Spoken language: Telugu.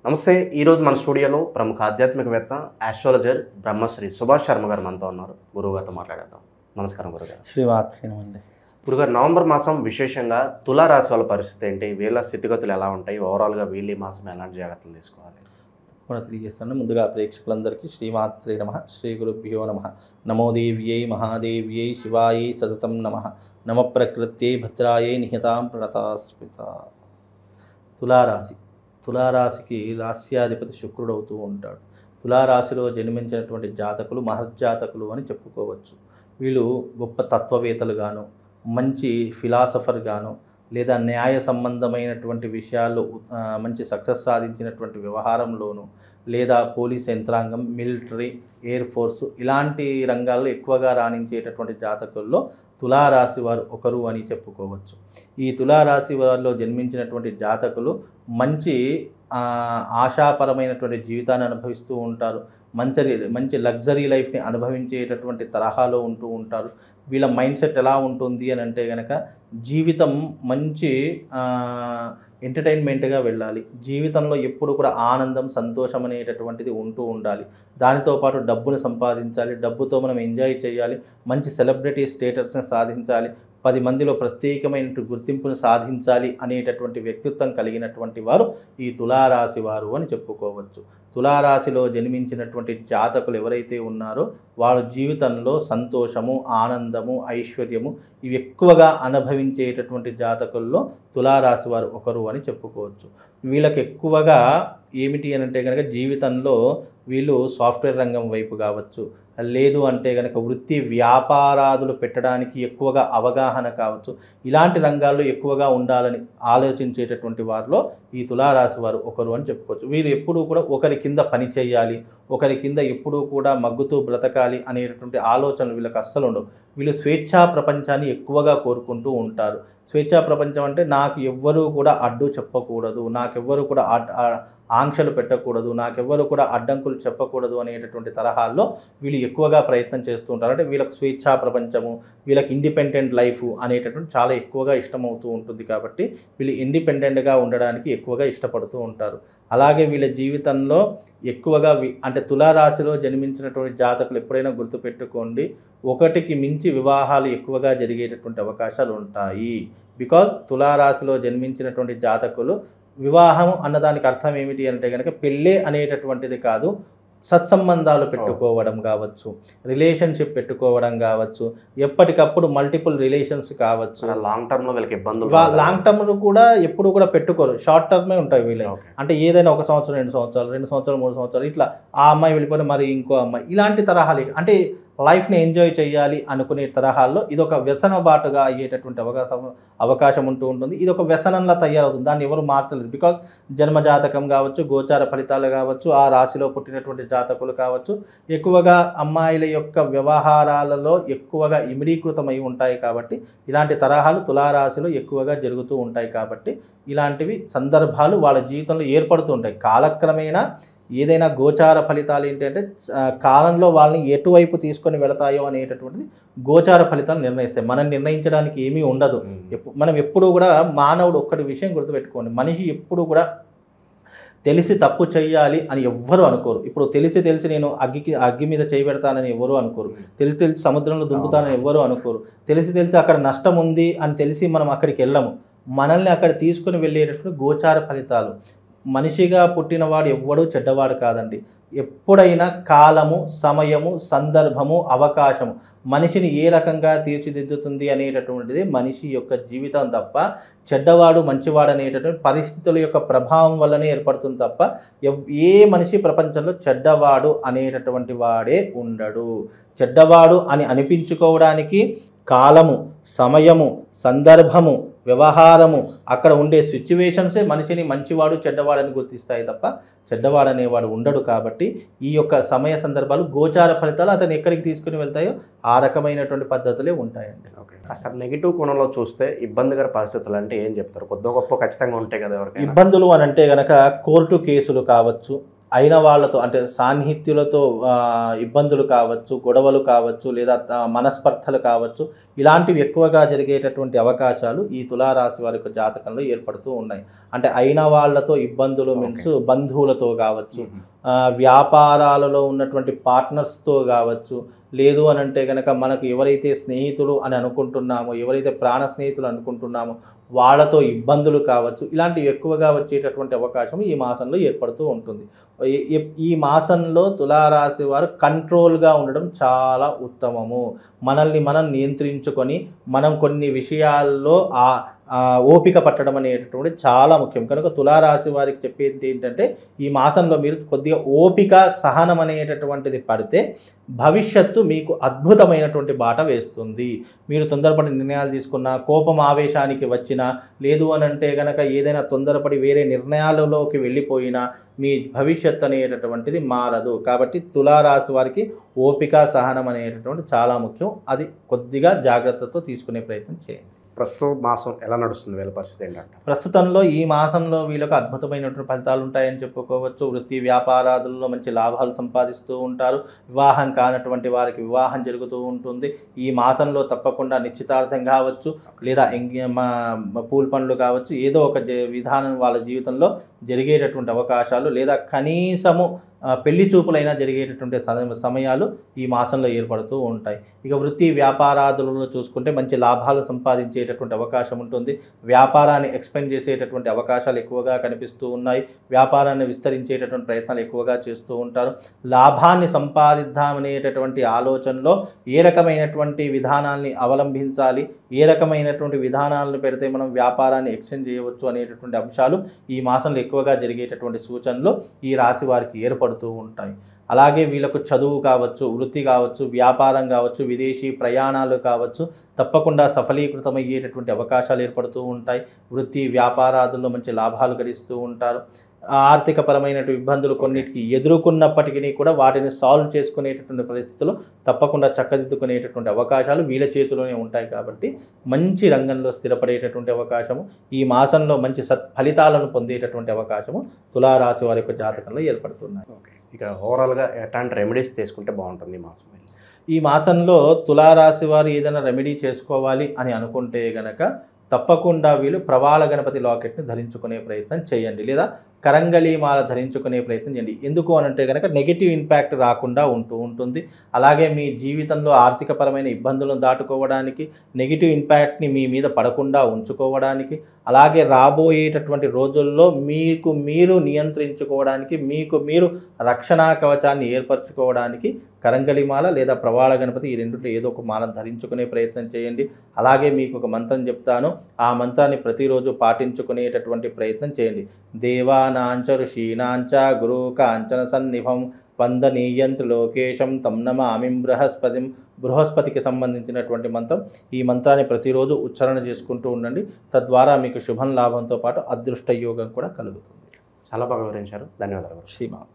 నమస్తే. ఈరోజు మన స్టూడియోలో ప్రముఖ ఆధ్యాత్మికవేత్త ఆస్ట్రాలజర్ బ్రహ్మశ్రీ సుభాష్ శర్మ గారు మనతో ఉన్నారు. గురువుగారితో మాట్లాడేద్దాం. నమస్కారం గురుగారు. శ్రీమాత్రేనండి. గురుగారు, నవంబర్ మాసం విశేషంగా తులారాశి వాళ్ళ పరిస్థితి ఏంటి, వీళ్ళ స్థితిగతులు ఎలా ఉంటాయి, ఓవరాల్గా వీళ్ళు ఈ మాసం ఎలాంటి జాగ్రత్తలు తీసుకోవాలి కూడా తెలియజేస్తాను. ముందుగా ప్రేక్షకులందరికీ శ్రీమాత్రే నమః, శ్రీ గురుభ్యో నమః. నమో దేవ్యై మహాదేవ్యై శివాయై సతతం నమః. నమ ప్రకృత్యై భద్రాయై నిహితాం ప్రణతాస్మిత. తులారాశికి రాస్యాధిపతి శుక్రుడు అవుతూ ఉంటాడు. తులారాశిలో జన్మించినటువంటి జాతకులు మహర్జాతకులు అని చెప్పుకోవచ్చు. వీళ్ళు గొప్ప తత్వవేత్తలు గాను, మంచి ఫిలాసఫర్ గాను, లేదా న్యాయ సంబంధమైనటువంటి విషయాల్లో మంచి సక్సెస్ సాధించినటువంటి వ్యవహారంలోనూ, లేదా పోలీస్ యంత్రాంగం, మిలిటరీ, ఎయిర్ ఫోర్సు ఇలాంటి రంగాల్లో ఎక్కువగా రాణించేటటువంటి జాతకుల్లో తులారాశి వారు ఒకరు అని చెప్పుకోవచ్చు. ఈ తులారాశి వారిలో జన్మించినటువంటి జాతకులు మంచి ఆశాపరమైనటువంటి జీవితాన్ని అనుభవిస్తూ ఉంటారు. మంచి లగ్జరీ లైఫ్ని అనుభవించేటటువంటి తరహాలో ఉంటూ ఉంటారు. వీళ్ళ మైండ్ సెట్ ఎలా ఉంటుంది అని అంటే కనుక, జీవితం మంచి ఎంటర్టైన్మెంట్గా వెళ్ళాలి, జీవితంలో ఎప్పుడు కూడా ఆనందం సంతోషం అనేటటువంటిది ఉంటూ ఉండాలి, దానితో పాటు డబ్బును సంపాదించాలి, డబ్బుతో మనం ఎంజాయ్ చేయాలి, మంచి సెలబ్రిటీ స్టేటస్ని సాధించాలి, 10 మందిలో ప్రత్యేకమైన గుర్తింపును సాధించాలి అనేటటువంటి వ్యక్తిత్వం కలిగినటువంటి వారు ఈ తులారాశి వారు అని చెప్పుకోవచ్చు. తులారాశిలో జన్మించినటువంటి జాతకులు ఎవరైతే ఉన్నారో వాళ్ళ జీవితంలో సంతోషము, ఆనందము, ఐశ్వర్యము ఇవి ఎక్కువగా అనుభవించేటటువంటి జాతకుల్లో తులారాశి వారు ఒకరు అని చెప్పుకోవచ్చు. వీళ్ళకి ఎక్కువగా ఏమిటి అని అంటే కనుక, జీవితంలో వీళ్ళు సాఫ్ట్వేర్ రంగం వైపు కావచ్చు, లేదు అంటే కనుక వృత్తి వ్యాపారాదులు పెట్టడానికి ఎక్కువగా అవగాహన కావచ్చు, ఇలాంటి రంగాల్లో ఎక్కువగా ఉండాలని ఆలోచించేటటువంటి వారిలో ఈ తులారాశి వారు ఒకరు అని చెప్పుకోవచ్చు. వీరు ఎప్పుడూ కూడా ఒకరి కింద పని చేయాలి, ఒకరి కింద ఎప్పుడూ కూడా మగ్గుతూ బ్రతకాలి అనేటటువంటి ఆలోచనలు వీళ్ళకి అస్సలు ఉండవు. వీళ్ళు స్వేచ్ఛా ప్రపంచాన్ని ఎక్కువగా కోరుకుంటూ ఉంటారు. స్వేచ్ఛా ప్రపంచం అంటే నాకు ఎవ్వరూ కూడా అడ్డు చెప్పకూడదు, నాకెవ్వరూ కూడా ఆంక్షలు పెట్టకూడదు, నాకెవ్వరు కూడా అడ్డంకులు చెప్పకూడదు అనేటటువంటి తరహాల్లో వీళ్ళు ఎక్కువగా ప్రయత్నం చేస్తూ ఉంటారు. అంటే వీళ్ళకి స్వేచ్ఛా ప్రపంచము, వీళ్ళకి ఇండిపెండెంట్ లైఫ్ అనేటటువంటి చాలా ఎక్కువగా ఇష్టమవుతూ ఉంటుంది. కాబట్టి వీళ్ళు ఇండిపెండెంట్గా ఉండడానికి ఎక్కువగా ఇష్టపడుతూ ఉంటారు. అలాగే వీళ్ళ జీవితంలో ఎక్కువగా అంటే తులారాశిలో జన్మించినటువంటి జాతకులు ఎప్పుడైనా గుర్తుపెట్టుకోండి, ఒకటికి మించి వివాహాలు ఎక్కువగా జరిగేటటువంటి అవకాశాలు ఉంటాయి. బికాజ్ తులారాశిలో జన్మించినటువంటి జాతకులు వివాహం అన్నదానికి అర్థం ఏమిటి అంటే కనుక, పెళ్ళే అనేటటువంటిది కాదు, సత్సంబంధాలు పెట్టుకోవడం కావచ్చు, రిలేషన్షిప్ పెట్టుకోవడం కావచ్చు, ఎప్పటికప్పుడు మల్టిపుల్ రిలేషన్స్ కావచ్చు. లాంగ్ టర్మ్లో వీళ్ళకి ఇబ్బందులు, లాంగ్ టర్మ్ కూడా ఎప్పుడు కూడా పెట్టుకోరు, షార్ట్ టర్మే ఉంటాయి వీళ్ళే. అంటే ఏదైనా 1 సంవత్సరం, 2 సంవత్సరాలు, 2 సంవత్సరాలు, 3 సంవత్సరాలు ఇట్లా ఆ అమ్మాయి వెళ్ళిపోయిన మరి ఇంకో అమ్మాయి, ఇలాంటి తరహాలు. అంటే లైఫ్ని ఎంజాయ్ చేయాలి అనుకునే తరహాల్లో ఇదొక వ్యసన బాటుగా అయ్యేటటువంటి అవకాశం ఉంటూ ఉంటుంది. ఇది ఒక వ్యసనంలా తయారవుతుంది, దాన్ని ఎవరు మార్చలేరు. బికాజ్ జన్మజాతకం కావచ్చు, గోచార ఫలితాలు కావచ్చు, ఆ రాశిలో పుట్టినటువంటి జాతకులు కావచ్చు, ఎక్కువగా అమ్మాయిల యొక్క వ్యవహారాలలో ఎక్కువగా ఇమిడీకృతమై ఉంటాయి. కాబట్టి ఇలాంటి తరహాలు తులారాశిలో ఎక్కువగా జరుగుతూ ఉంటాయి. కాబట్టి ఇలాంటివి సందర్భాలు వాళ్ళ జీవితంలో ఏర్పడుతూ ఉంటాయి. కాలక్రమేణా ఏదైనా గోచార ఫలితాలు ఏంటంటే, కాలంలో వాళ్ళని ఎటువైపు తీసుకొని వెళతాయో అనేటటువంటిది గోచార ఫలితాలు నిర్ణయిస్తాయి. మనం నిర్ణయించడానికి ఏమీ ఉండదు. మనం ఎప్పుడూ కూడా మానవుడు ఒక్కటి విషయం గుర్తుపెట్టుకోండి, మనిషి ఎప్పుడు కూడా తెలిసి తప్పు చేయాలి అని ఎవ్వరూ అనుకోరు. ఇప్పుడు తెలిసి నేను అగ్గి మీద చేయి పెడతానని ఎవరు అనుకోరు, తెలిసి సముద్రంలో దుంకుతానని ఎవ్వరూ అనుకోరు, తెలిసి అక్కడ నష్టం ఉంది అని తెలిసి మనం అక్కడికి వెళ్ళము. మనల్ని అక్కడ తీసుకుని వెళ్ళేటటువంటి గోచార ఫలితాలు. మనిషిగా పుట్టినవాడు ఎవ్వడూ చెడ్డవాడు కాదండి. ఎప్పుడైనా కాలము, సమయము, సందర్భము, అవకాశము మనిషిని ఏ రకంగా తీర్చిదిద్దుతుంది అనేటటువంటిది మనిషి యొక్క జీవితం తప్ప, చెడ్డవాడు మంచివాడు అనేటటువంటి పరిస్థితుల యొక్క ప్రభావం వల్లనే ఏర్పడుతుంది తప్ప ఏ మనిషి ప్రపంచంలో చెడ్డవాడు అనేటటువంటి వాడే ఉండడు. చెడ్డవాడు అని అనిపించుకోవడానికి కాలము, సమయము, సందర్భము, వ్యవహారము, అక్కడ ఉండే సిచ్యువేషన్సే మనిషిని మంచివాడు చెడ్డవాడని గుర్తిస్తాయి తప్ప చెడ్డవాడనేవాడు ఉండడు. కాబట్టి ఈ యొక్క సమయ సందర్భాలు, గోచార ఫలితాలు అతను ఎక్కడికి తీసుకుని వెళ్తాయో ఆ రకమైనటువంటి పద్ధతులే ఉంటాయండి. ఓకే, కాస్త నెగిటివ్ కోణంలో చూస్తే ఇబ్బందికర పరిస్థితులు అంటే ఏం చెప్తారు? కొద్ది గొప్ప ఖచ్చితంగా ఉంటాయి కదా ఎవరికైనా. ఇబ్బందులు అని అంటే కనుక కోర్టు కేసులు కావచ్చు, అయిన వాళ్ళతో అంటే సాన్నిహిత్యులతో ఇబ్బందులు కావచ్చు, గొడవలు కావచ్చు, లేదా మనస్పర్ధలు కావచ్చు, ఇలాంటివి ఎక్కువగా జరిగేటటువంటి అవకాశాలు ఈ తులారాశి వారి యొక్క జాతకంలో ఏర్పడుతూ ఉన్నాయి. అంటే అయిన వాళ్ళతో ఇబ్బందులు మీన్స్ బంధువులతో కావచ్చు, వ్యాపారాలలో ఉన్నటువంటి పార్ట్నర్స్తో కావచ్చు, లేదు అని అంటే కనుక మనకు ఎవరైతే స్నేహితులు అని అనుకుంటున్నామో, ఎవరైతే ప్రాణ స్నేహితులు అనుకుంటున్నామో వాళ్ళతో ఇబ్బందులు కావచ్చు, ఇలాంటివి ఎక్కువగా వచ్చేటటువంటి అవకాశం ఈ మాసంలో ఏర్పడుతూ ఉంటుంది. ఈ మాసంలో తులారాశి వారు కంట్రోల్గా ఉండడం చాలా ఉత్తమము. మనల్ని మనం నియంత్రించుకొని మనం కొన్ని విషయాల్లో ఓపిక పట్టడం అనేటటువంటి చాలా ముఖ్యం. కనుక తులారాశి వారికి చెప్పేది ఏంటంటే ఈ మాసంలో మీరు కొద్దిగా ఓపిక, సహనం అనేటటువంటిది పడితే భవిష్యత్తు మీకు అద్భుతమైనటువంటి బాట వేస్తుంది. మీరు తొందరపడి నిర్ణయాలు తీసుకున్నా, కోపం ఆవేశానికి వచ్చినా, లేదు అని అంటే కనుక ఏదైనా తొందరపడి వేరే నిర్ణయాలలోకి వెళ్ళిపోయినా మీ భవిష్యత్తు అనేటటువంటిది మారదు. కాబట్టి తులారాశి వారికి ఓపిక, సహనం అనేటటువంటి చాలా ముఖ్యం. అది కొద్దిగా జాగ్రత్తతో తీసుకునే ప్రయత్నం చేయండి. ప్రస్తుత మాసం ఎలా నడుస్తుంది, వీళ్ళ పరిస్థితి ఏంటంటే? ప్రస్తుతంలో ఈ మాసంలో వీళ్ళకు అద్భుతమైనటువంటి ఫలితాలు ఉంటాయని చెప్పుకోవచ్చు. వృత్తి వ్యాపారాదుల్లో మంచి లాభాలు సంపాదిస్తూ ఉంటారు. వివాహం కానటువంటి వారికి వివాహం జరుగుతూ ఉంటుంది. ఈ మాసంలో తప్పకుండా నిశ్చితార్థం కావచ్చు, లేదా పూల్ పనులు కావచ్చు, ఏదో ఒక విధానం వాళ్ళ జీవితంలో జరిగేటటువంటి అవకాశాలు, లేదా కనీసము పెళ్లి చూపులైనా జరిగేటటువంటి సమయాలు ఈ మాసంలో ఏర్పడుతూ ఉంటాయి. ఇక వృత్తి వ్యాపారాదులలో చూసుకుంటే మంచి లాభాలు సంపాదించేటటువంటి అవకాశం ఉంటుంది. వ్యాపారాన్ని ఎక్స్పెండ్ చేసేటటువంటి అవకాశాలు ఎక్కువగా కనిపిస్తూ ఉన్నాయి. వ్యాపారాన్ని విస్తరించేటటువంటి ప్రయత్నాలు ఎక్కువగా చేస్తూ ఉంటారు. లాభాన్ని సంపాదిద్దామనేటటువంటి ఆలోచనలో ఏ రకమైనటువంటి విధానాన్ని అవలంబించాలి, ఏ రకమైనటువంటి విధానాలను పెడితే మనం వ్యాపారాన్ని ఎక్స్టెండ్ చేయవచ్చు అనేటటువంటి అంశాలు ఈ మాసంలో ఎక్కువగా జరిగేటటువంటి సూచనలు ఈ రాశి వారికి ఏర్పడుతూ ఉంటాయి. అలాగే వీళ్ళకు చదువు కావచ్చు, వృత్తి కావచ్చు, వ్యాపారం కావచ్చు, విదేశీ ప్రయాణాలు కావచ్చు, తప్పకుండా సఫలీకృతమయ్యేటటువంటి అవకాశాలు ఏర్పడుతూ ఉంటాయి. వృత్తి వ్యాపారాదుల్లో మంచి లాభాలు గడిస్తూ ఉంటారు. ఆర్థికపరమైన ఇబ్బందులు కొన్నిటికి ఎదుర్కొన్నప్పటికీ కూడా వాటిని సాల్వ్ చేసుకునేటటువంటి పరిస్థితులు తప్పకుండా చక్కదిద్దుకునేటటువంటి అవకాశాలు వీళ్ళ చేతిలోనే ఉంటాయి. కాబట్టి మంచి రంగంలో స్థిరపడేటటువంటి అవకాశము, ఈ మాసంలో మంచి సత్ఫలితాలను పొందేటటువంటి అవకాశము తులారాశి వారి యొక్క జాతకంలో ఏర్పడుతున్నాయి. ఇక ఓవరాల్గా ఎట్లాంటి రెమెడీస్ తీసుకుంటే బాగుంటుంది ఈ మాసం? ఈ మాసంలో తులారాశి వారు ఏదైనా రెమెడీ చేసుకోవాలి అని అనుకుంటే గనక తప్పకుండా వీళ్ళు ప్రవాళ గణపతి లాకెట్ని ధరించుకునే ప్రయత్నం చేయండి, లేదా కరంగలి మాల ధరించుకునే ప్రయత్నం చేయండి. ఎందుకు అనంటే కనుక నెగిటివ్ ఇంపాక్ట్ రాకుండా ఉంటుంది. అలాగే మీ జీవితంలో ఆర్థికపరమైన ఇబ్బందులను దాటుకోవడానికి, నెగిటివ్ ఇంపాక్ట్ని మీ మీద పడకుండా ఉంచుకోవడానికి, అలాగే రాబోయేటటువంటి రోజుల్లో మీకు మీరు నియంత్రించుకోవడానికి, మీకు మీరు రక్షణా కవచాన్ని ఏర్పరచుకోవడానికి కరంగలి మాల లేదా ప్రవాళ గణపతి ఈ రెండిట్లో ఏదో ఒక మాలను ధరించుకునే ప్రయత్నం చేయండి. అలాగే మీకు ఒక మంత్రం చెప్తాను, ఆ మంత్రాన్ని ప్రతిరోజు పాటించుకునేటటువంటి ప్రయత్నం చేయండి. దేవానాంచ ఋషీనాంచ గురు కాంచన సన్నిభం వందనీయంతు లోకేశం తం నమామి బృహస్పతిం. బృహస్పతికి సంబంధించినటువంటి మంత్రం. ఈ మంత్రాన్ని ప్రతిరోజు ఉచ్చారణ చేసుకుంటూ ఉండండి. తద్వారా మీకు శుభం లాభంతో పాటు అదృష్ట యోగం కూడా కలుగుతుంది. చాలా బాగా వివరించారు. ధన్యవాదాలు. శ్రీమాన్.